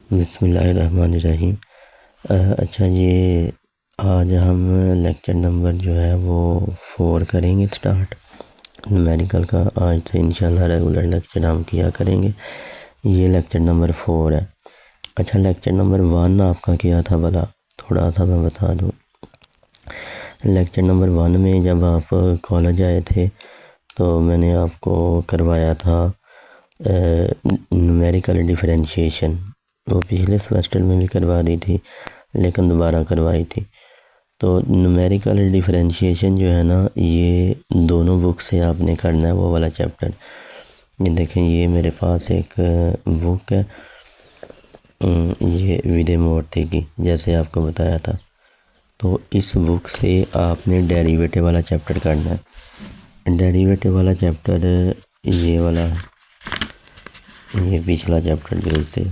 बिस्मिल्लाहिर्रहमानिर्रहीम। अच्छा, ये आज हम लेक्चर नंबर जो है वो 4 करेंगे स्टार्ट न्यूमेरिकल का। आज से इंशाल्लाह रेगुलर लेक्चर हम किया करेंगे। ये लेक्चर नंबर 4 है। अच्छा, लेक्चर नंबर 1 आपका क्या था भला, थोड़ा सा मैं बता दूँ। लेक्चर नंबर 1 में जब आप कॉलेज आए थे तो मैंने आपको करवाया था न्यूमेरिकल डिफरेंशिएशन। वो पिछले सेमेस्टर में भी करवा दी थी लेकिन दोबारा करवाई थी। तो न्यूमेरिकल डिफरेंशिएशन जो है ना, ये दोनों बुक से आपने करना है वो वाला चैप्टर। ये देखें, ये मेरे पास एक बुक है, ये विदे मूर्ति की, जैसे आपको बताया था। तो इस बुक से आपने डेरिवेटिव वाला चैप्टर करना है। डेरिवेटिव वाला चैप्टर ये वाला है, ये पिछला चैप्टर जो इससे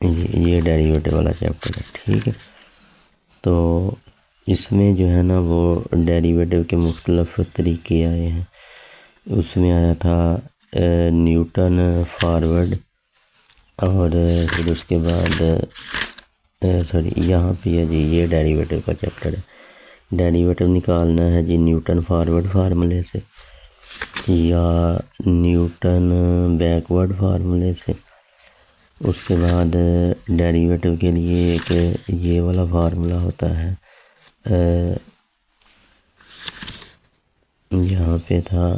ये डेरिवेटिव वाला चैप्टर है, ठीक है। तो इसमें जो है ना वो डेरिवेटिव के मुख्तलिफ तरीके आए हैं। उसमें आया था न्यूटन फॉरवर्ड, और फिर उसके बाद सॉरी यहाँ पे है जी, ये डेरिवेटिव का चैप्टर है। डेरिवेटिव निकालना है जी न्यूटन फॉरवर्ड फार्मूले से या न्यूटन बैकवर्ड फार्मूले से। उसके बाद डेरिवेटिव के लिए एक ये वाला फार्मूला होता है, यहाँ पे था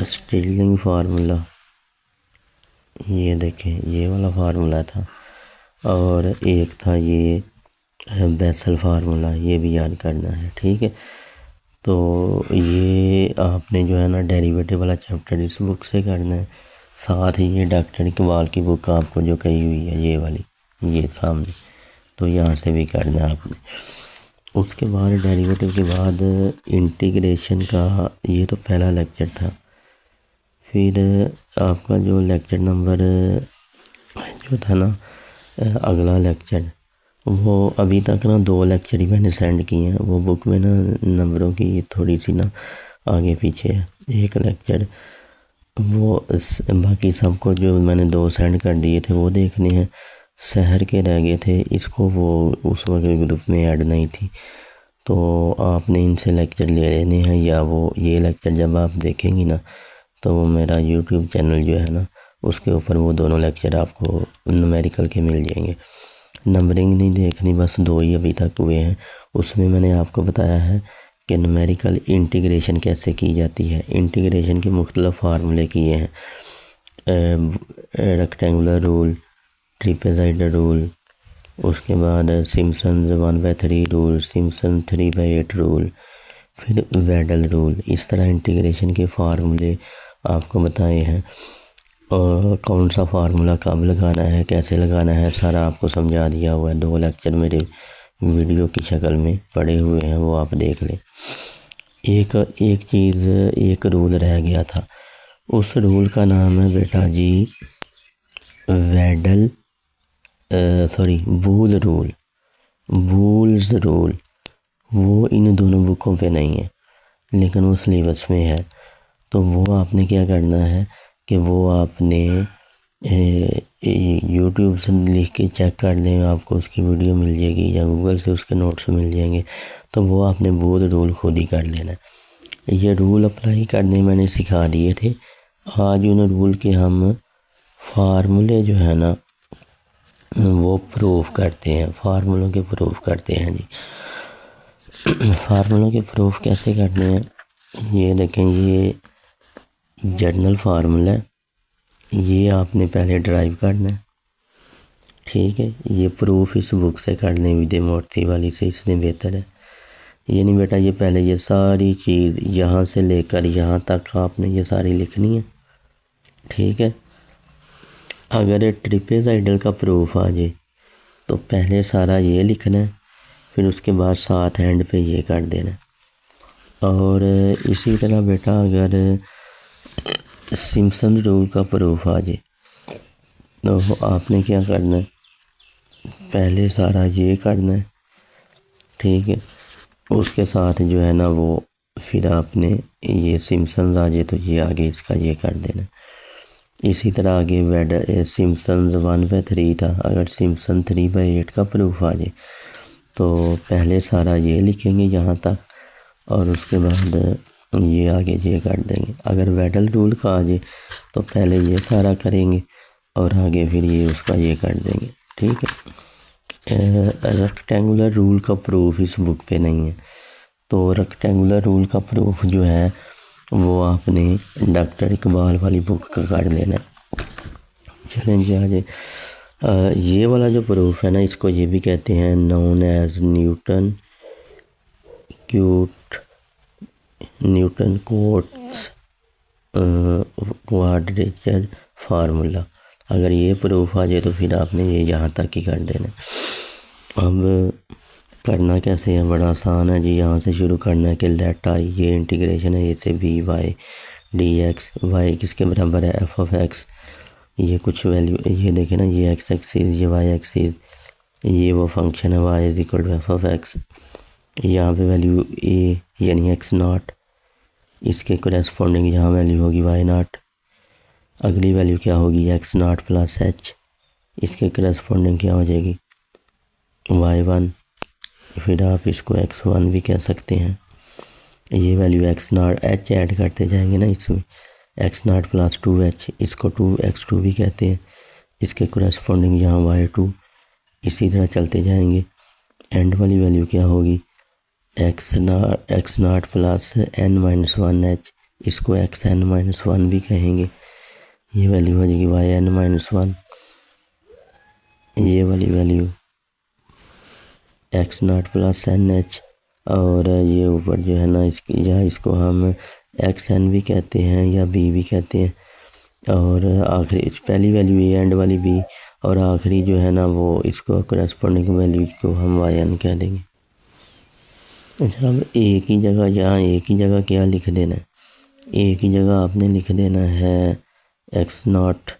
स्टिरलिंग फार्मूला, ये देखें ये वाला फार्मूला था। और एक था ये बेसल फार्मूला, ये भी याद करना है, ठीक है। तो ये आपने जो है ना डेरिवेटिव वाला चैप्टर इस बुक से करना है। साथ ही ये डॉक्टर इकबाल की बुक आपको जो कही हुई है ये वाली, ये सामने, तो यहाँ से भी करना है आपने। उसके बाद डेरिवेटिव के बाद इंटीग्रेशन का ये तो पहला लेक्चर था। फिर आपका जो लेक्चर नंबर जो था ना, अगला लेक्चर, वो अभी तक ना 2 लेक्चर ही मैंने सेंड किए हैं। वो बुक में ना नंबरों की थोड़ी सी ना आगे पीछे है। एक लेक्चर वो बाकी सबको जो मैंने 2 सेंड कर दिए थे वो देखने हैं। शहर के रह गए थे, इसको वो उस वक्त ग्रुप में ऐड नहीं थी, तो आपने इनसे लेक्चर ले लेने हैं। या वो ये लेक्चर जब आप देखेंगी ना तो वो मेरा यूट्यूब चैनल जो है ना उसके ऊपर वो दोनों लेक्चर आपको न्यूमेरिकल के मिल जाएंगे। नंबरिंग नहीं देखनी, बस 2 ही अभी तक हुए हैं। उसमें मैंने आपको बताया है कि न्यूमेरिकल इंटीग्रेशन कैसे की जाती है। इंटीग्रेशन के मुख्तलिफ फार्मूले किए हैं, रेक्टेंगुलर रूल, ट्रिपेजाइडल रूल, उसके बाद सिम्पसन 1/3 रूल, सिम्पसन 3/8 रूल, फिर वेडल रूल। इस तरह इंटीग्रेशन के फार्मूले आपको बताए हैं। और कौन सा फार्मूला कब लगाना है, कैसे लगाना है, सारा आपको समझा दिया हुआ है। 2 लेक्चर मेरे वीडियो की शक्ल में पड़े हुए हैं, वो आप देख लें। एक चीज़, एक रूल रह गया था। उस रूल का नाम है बेटा जी वेडल वूल रूल, वूल्स रूल। वो इन दोनों बुकों पे नहीं है लेकिन वो सिलेबस में है। तो वो आपने क्या करना है कि वो आपने यूट्यूब से लिख के चेक कर लें, आपको उसकी वीडियो मिल जाएगी, या गूगल से उसके नोट्स मिल जाएंगे। तो वो आपने वो रूल खुद ही कर लेना है। ये रूल अप्लाई करने मैंने सिखा दिए थे। आज उन रूल के हम फार्मूले जो है ना वो प्रूफ करते हैं, फार्मूलों के प्रूफ करते हैं जी। फार्मूलों के प्रूफ कैसे करने हैं, ये देखें, ये जर्नल फार्मूला है, ये आपने पहले ड्राइव करना है, ठीक है। ये प्रूफ इस बुक से करने विदे मूर्ति वाली से, इसने बेहतर है। ये नहीं बेटा, ये पहले ये सारी चीज़ यहाँ से लेकर यहाँ तक आपने ये सारी लिखनी है, ठीक है। अगर ट्रिपेजाइडल का प्रूफ आ जाए तो पहले सारा ये लिखना है, फिर उसके बाद साथ हैंड पे ये कर देना है। और इसी तरह बेटा अगर सिम्पसन रूल का प्रूफ आ जाए तो आपने क्या करना है, पहले सारा ये करना है, ठीक है। उसके साथ जो है ना वो फिर आपने ये सिम्पसन आ जाए तो ये आगे इसका ये कर देना। इसी तरह आगे सिम्पसन 1/3 था। अगर सिम्पसन 3/8 का प्रूफ आ जाए तो पहले सारा ये लिखेंगे यहाँ तक और उसके बाद ये आगे ये कर देंगे। अगर वेडल रूल का आ जाए तो पहले ये सारा करेंगे और आगे फिर ये उसका ये कर देंगे। ठीक है। रेक्टेंगुलर रूल का प्रूफ इस बुक पे नहीं है, तो रेक्टेंगुलर रूल का प्रूफ जो है वो आपने डॉक्टर इकबाल वाली बुक का कर लेना है। चलें जी आगे। ये वाला जो प्रूफ है ना, इसको ये भी कहते हैं known as Newton Cotes quadrature formula. अगर ये प्रूफ आ जाए तो फिर आपने ये यहाँ तक ही कर देना। अब करना कैसे है, बड़ा आसान है जी। यहाँ से शुरू करना है कि लेट आई, ये इंटीग्रेशन है, ये से v y d x, y किसके बराबर है एफ ऑफ एक्स। ये कुछ वैल्यू ये देखें ना, ये एक्स एक्सिस, ये वाई एक्सिस, ये वो फंक्शन है y is equal to f of x. यहाँ पे वैल्यू ए यानी एक्स नॉट, इसके कोरेस्पॉन्डिंग यहाँ वैल्यू होगी वाई नॉट। अगली वैल्यू क्या होगी एक्स नॉट प्लस एच, इसके कोरेस्पॉन्डिंग क्या हो जाएगी वाई वन। फिर आप इसको x1 भी कह सकते हैं। ये value x not H add करते जाएंगे ना इसमें, एक्स नॉट प्लस 2h, इसको 2x2 भी कहते हैं। इसके कोरेस्पॉन्डिंग यहाँ y2। इसी तरह चलते जाएंगे। एंड वाली वैल्यू क्या होगी एक्स नॉट प्लस n-1h, इसको xn-1 भी कहेंगे। ये वैल्यू हो जाएगी yn-1। ये वाली value x naught plus NH, और ये ऊपर जो है ना या इसको हम XN भी कहते हैं या B भी कहते हैं। और आखिरी पहली वैल्यू ए एंड वाली B, और आखिरी जो है ना वो इसको करस्पॉन्डिंग वैल्यू को हम YN कह देंगे। अच्छा, अब एक ही जगह यहाँ एक ही जगह क्या लिख देना है, एक ही जगह आपने लिख देना है एक्स नॉट,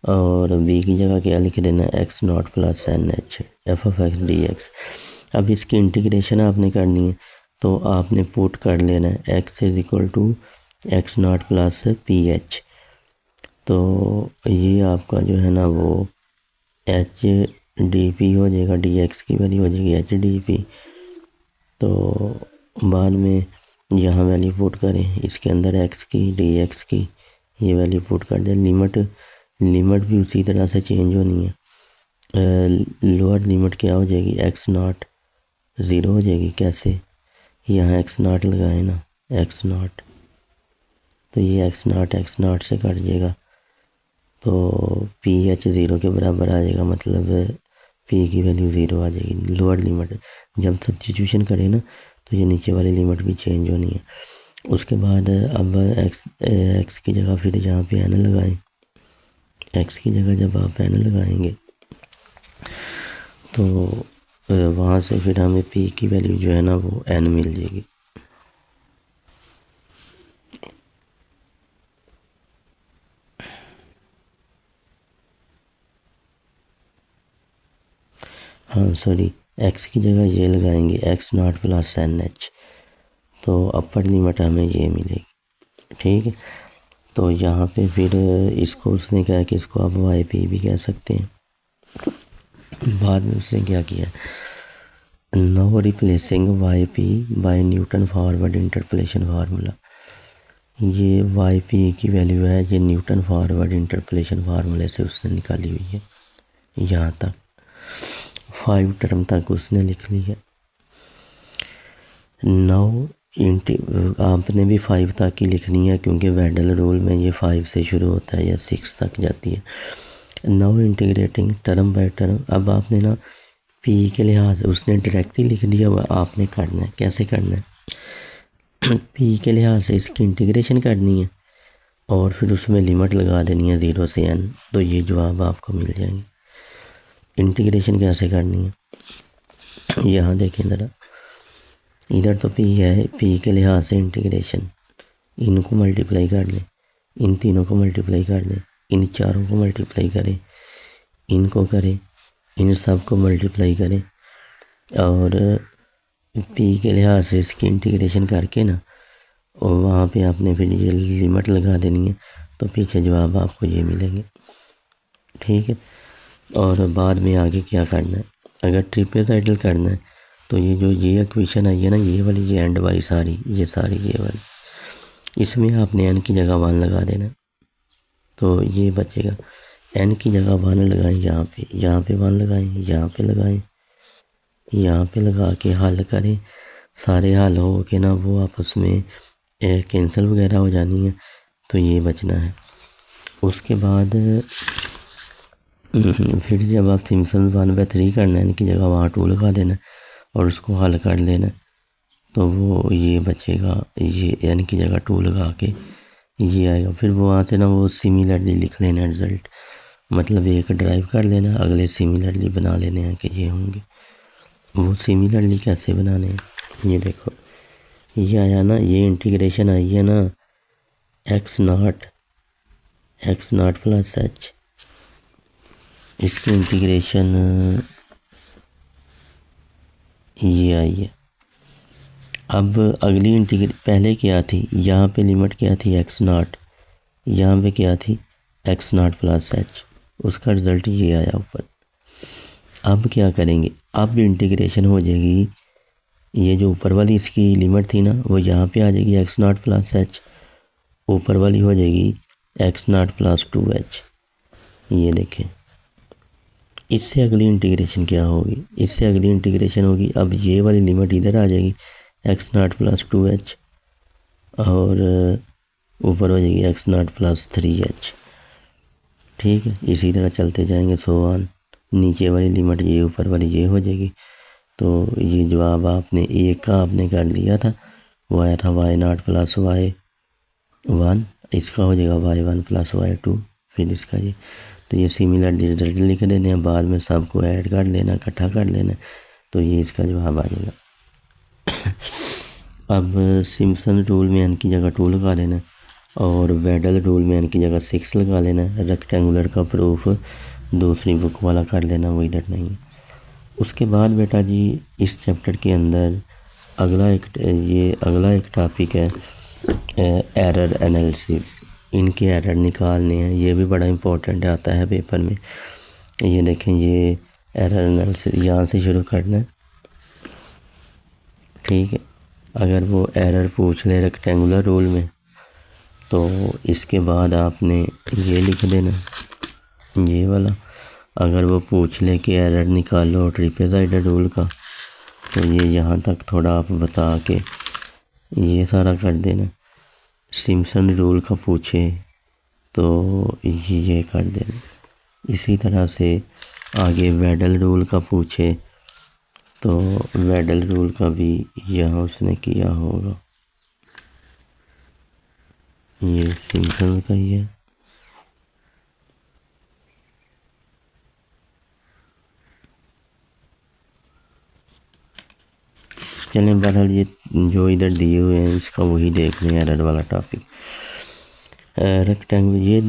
और बी की जगह क्या लिख देना है x naught plus NH F of x D x. अब इसकी इंटीग्रेशन आपने करनी है तो आपने पुट कर लेना है X is equal to X naught plus PH। तो ये आपका जो है ना वो HDP हो जाएगा, DX की वैल्यू हो जाएगी HDP। तो बाद में यहाँ वैल्यू पुट करें, इसके अंदर x की DX की ये वैल्यू पुट कर दें। लिमिट भी उसी तरह से चेंज होनी है। लोअर लिमिट क्या हो जाएगी एक्स नॉट 0 हो जाएगी। कैसे, यहाँ एक्स नॉट लगाए ना एक्स नॉट, तो ये एक्स नॉट से कट जाएगा, तो PH 0 के बराबर आ जाएगा, मतलब P की वैल्यू 0 आ जाएगी। लोअर लिमिट जब सब्स्टिट्यूशन करें ना तो ये नीचे वाली लिमिट भी चेंज होनी है। उसके बाद अब एक्स की जगह फिर यहाँ पे n लगाएं। एक्स की जगह जब आप n लगाएंगे तो वहाँ से फिर हमें P की वैल्यू जो है ना वो n मिल जाएगी। हाँ सॉरी, x की जगह ये लगाएंगे एक्स नॉट प्लस NH, तो अपर लिमिट हमें ये मिलेगी। ठीक है, तो यहाँ पे फिर इसको उसने कहा कि इसको आप YP भी कह सकते हैं। बाद में उसने क्या किया, now replacing YP by Newton forward interpolation formula. ये YP की वैल्यू है, ये न्यूटन फॉरवर्ड इंटरपोलेशन फार्मूले से उसने निकाली हुई है। यहाँ तक 5 टर्म तक उसने लिख ली है। नाउ आपने भी 5 तक ही लिखनी है क्योंकि वेडल रूल में ये 5 से शुरू होता है या 6 तक जाती है। Now integrating term by term. अब आपने ना P के लिहाज से उसने डायरेक्टली लिख दिया हुआ, आपने करना है। कैसे करना है, P के लिहाज से इसकी इंटीग्रेशन करनी है और फिर उसमें लिमिट लगा देनी है 0 से n, तो ये जवाब आपको मिल जाएंगे। इंटीग्रेशन कैसे करनी है, यहाँ देखें ज़रा, इधर तो P है, P के लिहाज से इंटीग्रेशन, इनको मल्टीप्लाई कर लें, इन तीनों को मल्टीप्लाई कर लें, इन चारों को मल्टीप्लाई करें, इनको करें, इन सब को मल्टीप्लाई करें, और P के लिहाज से इसकी इंटीग्रेशन करके ना, और वहाँ पे आपने फिर ये लिमिट लगा देनी है। तो पीछे जवाब आपको ये मिलेंगे, ठीक है। और बाद में आगे क्या करना है, अगर ट्रिपेज़ाइडल करना है तो ये जो ये इक्वेशन आई है ना, ये वाली, ये एंड वाली सारी, ये सारी ये वाली, इसमें आपने n की जगह 1 लगा देना, तो ये बचेगा। n की जगह 1 लगाएं, यहाँ पे 1 लगाएं, यहाँ पे लगाएं, यहाँ पे लगा के हल करें। सारे हल हो के ना वो आपस में कैंसिल वगैरह हो जानी है, तो ये बचना है। उसके बाद फिर जब आप सिम्पसन 1/3 करना है, इनकी जगह वहाँ 2 लगा देना और उसको हल कर लेना, तो वो ये बचेगा, ये n की जगह 2 लगा के ये आएगा। फिर वो वहाँ से ना वो सिमिलरली लिख लेना रिज़ल्ट, मतलब एक ड्राइव कर लेना, अगले सिमिलरली बना लेने हैं कि ये होंगे। वो सिमिलरली कैसे बनाने हैं, ये देखो, ये आया ना, ये इंटीग्रेशन आई है ना x0 प्लस h, इसकी इंटीग्रेशन ये आई है। अब अगली पहले क्या थी, यहाँ पे लिमिट क्या थी x0, यहाँ पे क्या थी x0 प्लस h, उसका रिज़ल्ट ये आया ऊपर। अब क्या करेंगे, अब इंटीग्रेशन हो जाएगी, ये जो ऊपर वाली इसकी लिमिट थी ना वो यहाँ पे आ जाएगी x0 प्लस h, ऊपर वाली हो जाएगी x0 प्लस 2h। ये देखें, इससे अगली इंटीग्रेशन क्या होगी, इससे अगली इंटीग्रेशन होगी, अब ये वाली लिमिट इधर आ जाएगी x0 प्लस 2h और ऊपर हो जाएगी x0 प्लस 3h, ठीक है। इसी तरह चलते जाएंगे सो ऑन, नीचे वाली लिमिट ये, ऊपर वाली ये हो जाएगी। तो ये जवाब आपने एक का आपने कर लिया था, वो आया था y0 प्लस y1, इसका हो जाएगा y1 प्लस y2, फिर इसका ये, तो ये सिमिलर रिजल्ट लिख देने हैं, बाद में सबको ऐड कर लेना, इकट्ठा कर लेना, तो ये इसका जवाब आ जाएगा। अब सिम्पसन रूल में n की जगह 2 लगा लेना और वेडल रूल में n की जगह 6 लगा लेना। रेक्टेंगुलर का प्रूफ दूसरी बुक वाला कर लेना, वो इधर नहीं। उसके बाद बेटा जी इस चैप्टर के अंदर अगला एक टॉपिक है एरर एनालिसिस, इनके एरर निकालने हैं, ये भी बड़ा इम्पोर्टेंट आता है पेपर में। ये देखें, ये एरर एनालिसिस यहाँ से शुरू करना है, ठीक है। अगर वो एरर पूछ ले रेक्टेंगुलर रूल में तो इसके बाद आपने ये लिख देना, ये वाला। अगर वो पूछ ले कि एरर निकालो ट्रिपेज़ाइडल रूल का, तो ये यहाँ तक थोड़ा आप बता के ये सारा कर देना। सिम्पसन रूल का पूछे तो ये कर देना। इसी तरह से आगे वेडल रूल का पूछे तो वेडल रूल का भी यहाँ उसने किया होगा, ये सिंपल का ही है। चलें, बहरहाल ये जो इधर दिए हुए हैं इसका वही देख लें, एरर वाला टॉपिक। रेक्टेंगल, ये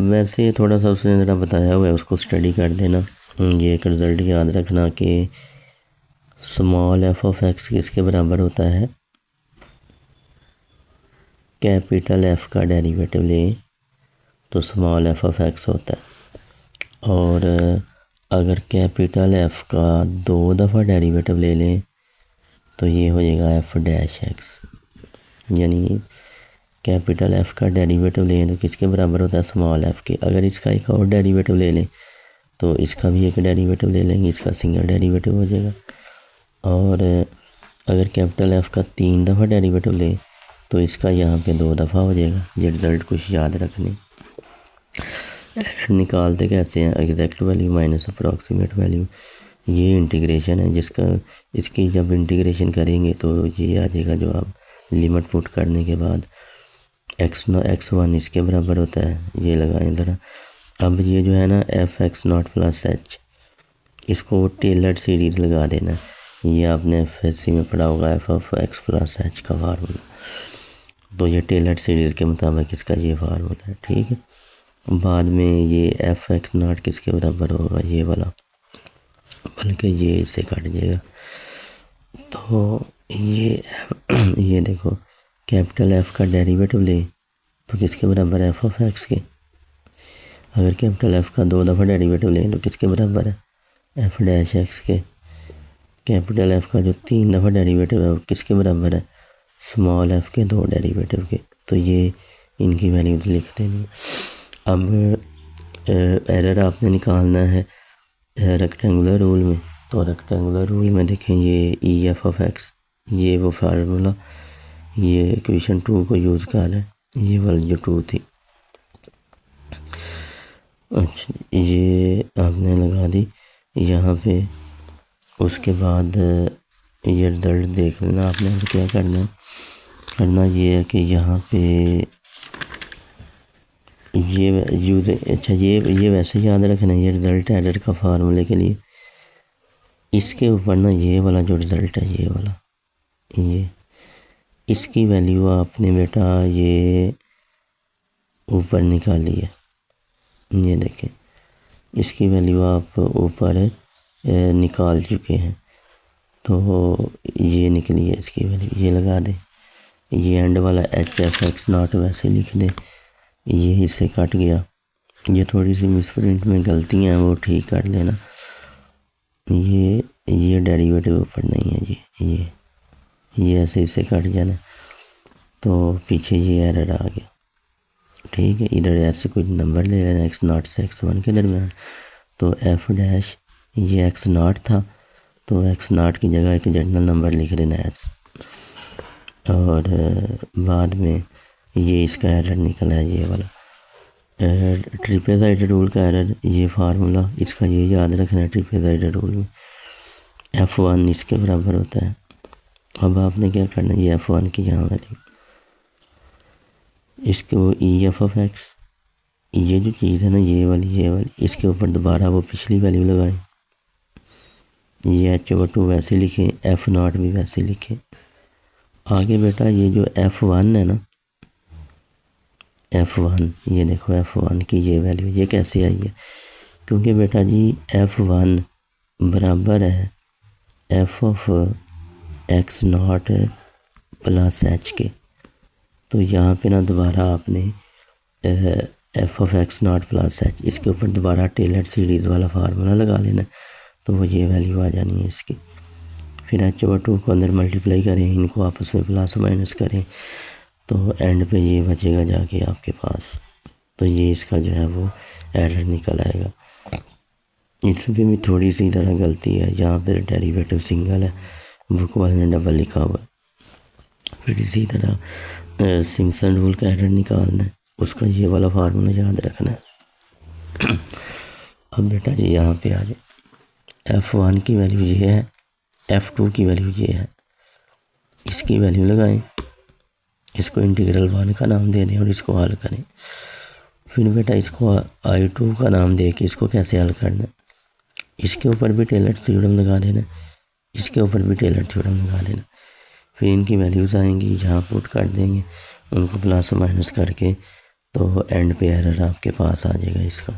वैसे थोड़ा सा उसने ज़रा बताया हुआ है, उसको स्टडी कर देना। ये एक रिज़ल्ट याद रखना कि स्मॉल एफ ऑफ एक्स किसके बराबर होता है, कैपिटल एफ का डेरिवेटिव लें तो स्मॉल एफ ऑफ एक्स होता है। और अगर कैपिटल एफ का 2 दफ़ा डेरिवेटिव ले लें तो ये हो जाएगा एफ डैश एक्स। यानी कैपिटल एफ का डेरिवेटिव लें तो किसके बराबर होता है, स्मॉल एफ के। अगर इसका एक और डेरिवेटिव ले लें तो इसका भी एक डेरिवेटिव ले लेंगे, इसका सिंगल डेरिवेटिव हो जाएगा। और अगर कैपिटल एफ का 3 दफ़ा डेरिवेटिव लें तो इसका यहाँ पे 2 दफ़ा हो जाएगा। ये रिज़ल्ट कुछ याद रखने। एरर निकालते कैसे हैं, exact value minus approximate value, ये इंटीग्रेशन है जिसका, इसकी जब इंटीग्रेशन करेंगे तो ये आ जाएगा जवाब। लिमिट पुट करने के बाद x1 इसके बराबर होता है, ये लगाएं ज़रा। अब ये जो है ना f(x0 प्लस h), इसको टेलर सीरीज़ लगा देना। ये आपने FSC में पढ़ा होगा, f of x plus h का फार्मूला। तो ये टेलर सीरीज़ के मुताबिक इसका ये फार्मूला है, ठीक है। बाद में ये f(x0) किसके बराबर होगा, ये वाला, बल्कि ये इससे काट जाएगा। तो ये देखो, कैपिटल F का डेरिवेटिव ले तो किसके बराबर है, एफ ऑफ एक्स के। अगर कैपिटल एफ का 2 दफ़ा डेरिवेटिव लें तो किसके बराबर है, एफ डैश एक्स के। कैपिटल एफ का जो 3 दफ़ा डेरिवेटिव है वो किसके बराबर है, स्मॉल एफ के 2 डेरिवेटिव के। तो ये इनकी वैल्यूज लिख देनी। अब एरर आपने निकालना है रेक्टेंगुलर रूल में। तो रेक्टेंगुलर रूल में देखें ये ई एफ ऑफ एक्स, ये वो फार्मूला, ये इक्वेशन 2 को यूज़ कर रहे हैं, ये वाली जो 2 थी। अच्छा ये आपने लगा दी यहाँ पे। उसके बाद ये रिज़ल्ट देख लेना आपने। तो क्या करना ये है कि यहाँ पे ये यूज़, अच्छा ये वैसे याद रखना, ये रिज़ल्ट एरर का फार्मूले के लिए इसके ऊपर ना ये वाला जो रिज़ल्ट है, ये वाला, ये इसकी वैल्यू आपने बेटा ये ऊपर निकाली है। ये देखें इसकी वैल्यू आप ऊपर निकाल चुके हैं। तो ये निकली है इसकी वैल्यू, ये लगा दें। ये एंड वाला एच एफ एक्स नॉट वैसे लिख दें। ये इससे कट गया, ये थोड़ी सी मिसप्रिंट में गलतियाँ हैं वो ठीक कर लेना। ये डेरिवेटिव ऊपर नहीं है जी, ये ऐसे इससे कट जाना। तो पीछे ये एरर आ गया, ठीक है। इधर ऐसे कोई नंबर ले लेना एक्स नॉट से एक्स वन के दरमियान। तो एफ डैश ये एक्स नॉट था, तो एक्स नॉट की जगह एक जनरल नंबर लिख देना एस। और बाद में ये इसका एरर निकला है, ये वाला ट्रिपेजाइड रूल का एरर, ये फार्मूला इसका ये याद रखना है। ट्रिपेजाइड रूल में F1 इसके बराबर होता है। अब आपने क्या करना है, ये F1 की यहाँ वैल्यू, इसको ई एफ ऑफ एक्स, ये जो चीज़ है ना ये वाली, इसके ऊपर दोबारा वो पिछली वैल्यू लगाएं। ये H/2 वैसे लिखें, F0 भी वैसे लिखें। आगे बेटा ये जो F1 है ना, F1 ये देखो F1 की ये वैल्यू ये कैसे आई है, क्योंकि बेटा जी F1 बराबर है F of x naught plus H के। तो यहाँ पे ना दोबारा आपने F of x naught plus h, इसके ऊपर दोबारा टेलर सीरीज़ वाला फार्मूला लगा लेना, तो वो ये वैल्यू आ जानी है इसकी। फिर H/2 को अंदर मल्टीप्लाई करें, इनको आपस में प्लस माइनस करें, तो एंड पे ये बचेगा जाके आपके पास। तो ये इसका जो है वो एरर निकल आएगा। इसमें भी थोड़ी सी तरह गलती है, यहाँ पर डेरिवेटिव सिंगल है, बुक वाले ने डबल लिखा हुआ। फिर इसी तरह सिम्पसन रूल का एरर निकालना है, उसका ये वाला फार्मूला याद रखना है। अब बेटा जी यहाँ पे आ जाए, F1 की वैल्यू ये है, F2 की वैल्यू ये है, इसकी वैल्यू लगाएं, इसको इंटीग्रल 1 का नाम दे दें और इसको हल करें। फिर बेटा इसको I2 का नाम दे के इसको कैसे हल करना है, इसके ऊपर भी टेलर थ्योरम लगा देना, इसके ऊपर भी टेलर थ्योरम लगा देना। फिर इनकी वैल्यूज़ आएंगी, यहाँ पुट कर देंगे, उनको प्लस माइनस करके, तो एंड पे एरर आपके पास आ जाएगा इसका।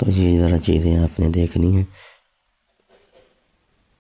तो ये ज़रा चीज़ें आपने देखनी है।